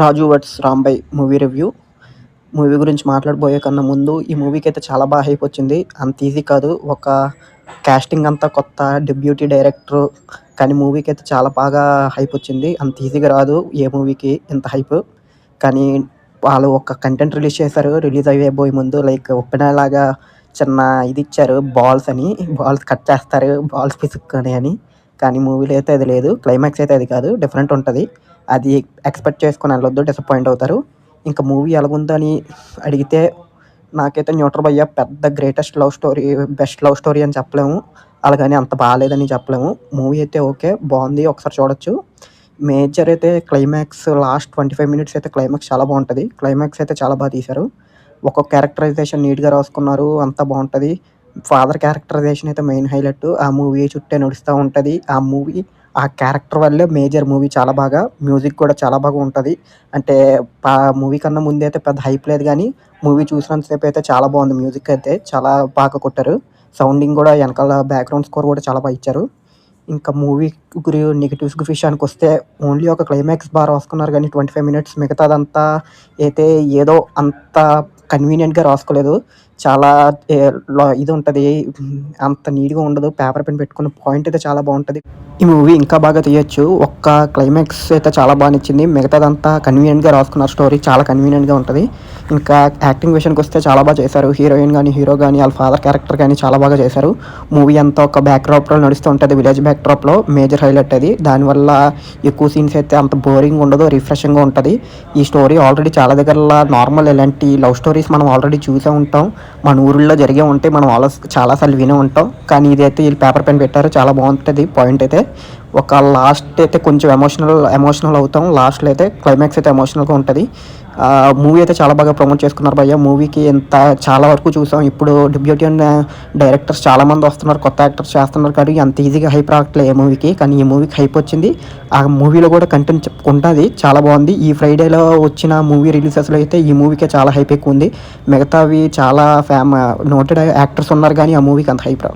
రాజు versus Rambai movie review. Movie గురించి మాట్లాడబోయే కన్నా ముందు ఈ మూవీకి అయితే చాలా బాగా హైప్ వచ్చింది. అంత ఈజీ కాదు. ఒక కాస్టింగ్ అంతా కొత్త, డెబ్యూటీ డైరెక్టర్, కానీ మూవీకి అయితే చాలా బాగా హైప్ వచ్చింది. అంత ఈజీగా రాదు ఏ మూవీకి ఇంత హైప్. కానీ వాళ్ళు ఒక కంటెంట్ రిలీజ్ చేశారు. రిలీజ్ అయ్యేబోయే ముందు లైక్ ఉప్పెనలాగా చిన్న ఇది ఇచ్చారు, బాల్స్ అని. బాల్స్ కట్ చేస్తారు, బాల్స్ పిసుక్కొని అని. కానీ మూవీలో అయితే అది లేదు. క్లైమాక్స్ అయితే అది కాదు, డిఫరెంట్ ఉంటుంది. అది ఎక్స్పెక్ట్ చేసుకొని వెళ్ళొద్దు, డిసప్పాయింట్ అవుతారు. ఇంకా మూవీ ఎలాగుందని అడిగితే నాకైతే న్యూట్రల్ భయ్య పెద్ద greatest love story, best love story అని చెప్పలేము. అలాగని అంత బాగాలేదని చెప్పలేము. మూవీ అయితే ఓకే, బాగుంది, ఒకసారి చూడొచ్చు. మేజర్ అయితే క్లైమాక్స్ లాస్ట్ 25 మినిట్స్ అయితే క్లైమాక్స్ చాలా బాగుంటుంది. క్లైమాక్స్ అయితే చాలా బాగా తీశారు. ఒక్కొక్క క్యారెక్టరైజేషన్ నీట్గా రాసుకున్నారు, అంతా బాగుంటుంది. ఫాదర్ క్యారెక్టరైజేషన్ అయితే మెయిన్ హైలైట్. ఆ మూవీ చుట్టే నడుస్తూ ఉంటుంది. ఆ మూవీ ఆ క్యారెక్టర్ వల్లే మేజర్ మూవీ చాలా బాగా. మ్యూజిక్ కూడా చాలా బాగా ఉంటుంది. అంటే మూవీ కన్నా ముందు అయితే పెద్ద హైప్ లేదు, కానీ మూవీ చూసినంతసేపు అయితే చాలా బాగుంది. మ్యూజిక్ అయితే చాలా బాగా కొట్టారు. సౌండింగ్ కూడా వెనకాల బ్యాక్గ్రౌండ్ స్కోర్ కూడా చాలా బాగా ఇచ్చారు. ఇంకా మూవీ నెగిటివ్స్ విషయానికి వస్తే ఓన్లీ ఒక క్లైమాక్స్ బాగా రాసుకున్నారు, కానీ 25 మినిట్స్ మిగతాదంతా అయితే ఏదో అంత కన్వీనియంట్గా రాసుకోలేదు. చాలా ఇది ఉంటుంది, అంత నీట్గా ఉండదు. పేపర్ పెన్ పెట్టుకున్న పాయింట్ అయితే చాలా బాగుంటుంది. ఈ మూవీ ఇంకా బాగా తీయొచ్చు. ఒక్క క్లైమాక్స్ అయితే చాలా బాగా నచ్చింది. మిగతాదంతా కన్వీనియంట్గా రాసుకున్నారు. స్టోరీ చాలా కన్వీనియంట్గా ఉంటుంది. ఇంకా యాక్టింగ్ విషయానికి వస్తే చాలా బాగా చేశారు. హీరోయిన్ కానీ, హీరో కానీ, వాళ్ళ ఫాదర్ క్యారెక్టర్ కానీ చాలా బాగా చేశారు. మూవీ అంతా ఒక బ్యాక్డ్రాప్లో నడుస్తూ ఉంటుంది, విలేజ్ బ్యాక్డ్రాప్లో. మేజర్ హైలైట్ అది. దానివల్ల ఎక్కువ సీన్స్ అయితే అంత బోరింగ్ ఉండదు, రిఫ్రెషింగ్గా ఉంటుంది. ఈ స్టోరీ ఆల్రెడీ చాలా దగ్గర నార్మల్ ఇలాంటి లవ్ స్టోరీస్ మనం ఆల్రెడీ చూసే ఉంటాం. మన ఊరిలో జరిగే ఉంటే మనం చాలాసార్లు వినే ఉంటాం. కానీ ఇదైతే వీళ్ళు పేపర్ పెన్ పెట్టారు, చాలా బాగుంటుంది. పాయింట్ అయితే ఒక లాస్ట్ అయితే కొంచెం ఎమోషనల్ అవుతాం. లాస్ట్లో అయితే క్లైమాక్స్ అయితే ఎమోషనల్గా ఉంటుంది. మూవీ అయితే చాలా బాగా ప్రమోట్ చేసుకున్నారు భయ్య. మూవీకి ఎంత చాలా వరకు చూసాం. ఇప్పుడు డెబ్యూటీ డైరెక్టర్స్ చాలామంది వస్తున్నారు, కొత్త యాక్టర్స్ చేస్తున్నారు, కానీ అంత ఈజీగా హైప్ రావట్లేదు ఏ మూవీకి. కానీ ఈ మూవీకి హైప్ వచ్చింది. ఆ మూవీలో కూడా కంటెంట్ ఉంటుంది, చాలా బాగుంది. ఈ ఫ్రైడేలో వచ్చిన మూవీ రిలీజెస్లో అయితే ఈ మూవీకే చాలా హైప్ ఎక్కువ ఉంది. మిగతావి చాలా నోటెడ్ యాక్టర్స్ ఉన్నారు, కానీ ఆ మూవీకి అంత హైప్ రాలేదు.